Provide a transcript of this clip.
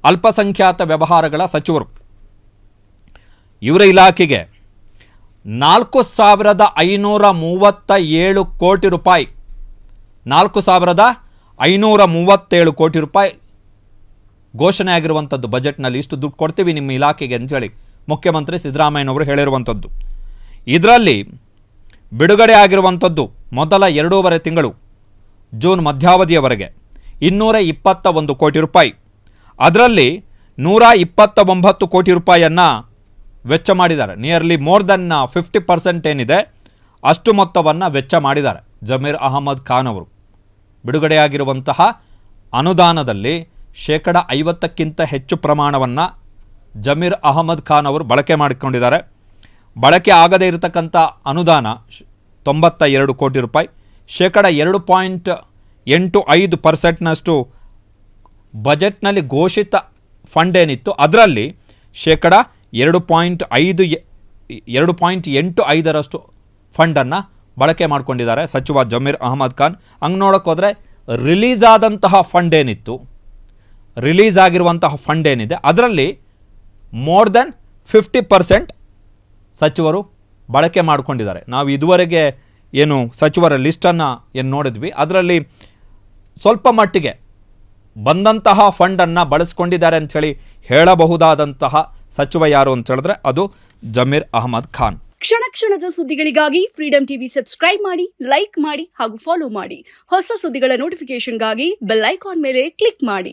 ಅಲ್ಪಸಂಖ್ಯಾತ ವ್ಯವಹಾರಗಳ ಸಚಿವರು. ಇವರ ಇಲಾಖೆಗೆ 4,537 ಕೋಟಿ ರೂಪಾಯಿ 4,537 ಕೋಟಿ ರೂಪಾಯಿ ಘೋಷಣೆ ಆಗಿರುವಂಥದ್ದು. ಬಜೆಟ್ನಲ್ಲಿ ಇಷ್ಟು ದುಡ್ಡು ಕೊಡ್ತೀವಿ ನಿಮ್ಮ ಇಲಾಖೆಗೆ ಅಂತೇಳಿ ಮುಖ್ಯಮಂತ್ರಿ ಸಿದ್ದರಾಮಯ್ಯನವರು ಹೇಳಿರುವಂಥದ್ದು. ಇದರಲ್ಲಿ ಬಿಡುಗಡೆ ಆಗಿರುವಂಥದ್ದು ಮೊದಲ 2.5 ತಿಂಗಳು ಜೂನ್ ಮಧ್ಯಾವಧಿಯವರೆಗೆ 221 ಕೋಟಿ ರೂಪಾಯಿ. ಅದರಲ್ಲಿ 129 ಕೋಟಿ ರೂಪಾಯಿಯನ್ನು ವೆಚ್ಚ ಮಾಡಿದ್ದಾರೆ. ನಿಯರ್ಲಿ ಮೋರ್ ದೆನ್ 50% ಏನಿದೆ ಅಷ್ಟು ಮೊತ್ತವನ್ನು ವೆಚ್ಚ ಮಾಡಿದ್ದಾರೆ ಜಮೀರ್ ಅಹಮದ್ ಖಾನ್ ಅವರು. ಬಿಡುಗಡೆಯಾಗಿರುವಂತಹ ಅನುದಾನದಲ್ಲಿ 50%ಕ್ಕಿಂತ ಹೆಚ್ಚು ಪ್ರಮಾಣವನ್ನು ಜಮೀರ್ ಅಹಮದ್ ಖಾನ್ ಅವರು ಬಳಕೆ ಮಾಡಿಕೊಂಡಿದ್ದಾರೆ. ಬಳಕೆ ಆಗದೇ ಇರತಕ್ಕಂಥ ಅನುದಾನ 92 ಕೋಟಿ ರೂಪಾಯಿ, 2.85% ಬಜೆಟ್ನಲ್ಲಿ ಘೋಷಿತ ಫಂಡ್ ಏನಿತ್ತು ಅದರಲ್ಲಿ 2.85% ಫಂಡನ್ನು ಬಳಕೆ ಮಾಡಿಕೊಂಡಿದ್ದಾರೆ ಸಚಿವ ಜಮೀರ್ ಅಹಮದ್ ಖಾನ್. ಹಂಗೆ ನೋಡೋಕೆ ಹೋದರೆ ರಿಲೀಸ್ ಆದಂತಹ ಫಂಡ್ ಏನಿತ್ತು, ರಿಲೀಸ್ ಆಗಿರುವಂತಹ ಫಂಡ್ ಏನಿದೆ ಅದರಲ್ಲಿ ಮೋರ್ ದೆನ್ 50% ಸಚಿವರು ಬಳಕೆ ಮಾಡಿಕೊಂಡಿದ್ದಾರೆ. ನಾವು ಇದುವರೆಗೆ ಏನು ಸಚಿವರ ಲಿಸ್ಟನ್ನು ಏನು ನೋಡಿದ್ವಿ ಅದರಲ್ಲಿ ಸ್ವಲ್ಪ ಮಟ್ಟಿಗೆ ಬಂದಂತಹ ಫಂಡನ್ನು ಬಳಸ್ಕೊಂಡಿದ್ದಾರೆ ಅಂಥೇಳಿ ಹೇಳಬಹುದಾದಂತಹ ಸಚಿವ ಯಾರು ಅಂತ ಹೇಳಿದ್ರೆ ಅದು ಜಮೀರ್ ಅಹಮದ್ ಖಾನ್. ಕ್ಷಣ ಕ್ಷಣದ ಸುದ್ದಿಗಳಿಗಾಗಿ ಫ್ರೀಡಂ ಟಿವಿ ಸಬ್ಸ್ಕ್ರೈಬ್ ಮಾಡಿ, ಲೈಕ್ ಮಾಡಿ ಹಾಗೂ ಫಾಲೋ ಮಾಡಿ. ಹೊಸ ಸುದ್ದಿಗಳ ನೋಟಿಫಿಕೇಶನ್ಗಾಗಿ ಬೆಲ್ ಐಕಾನ್ ಮೇಲೆ ಕ್ಲಿಕ್ ಮಾಡಿ.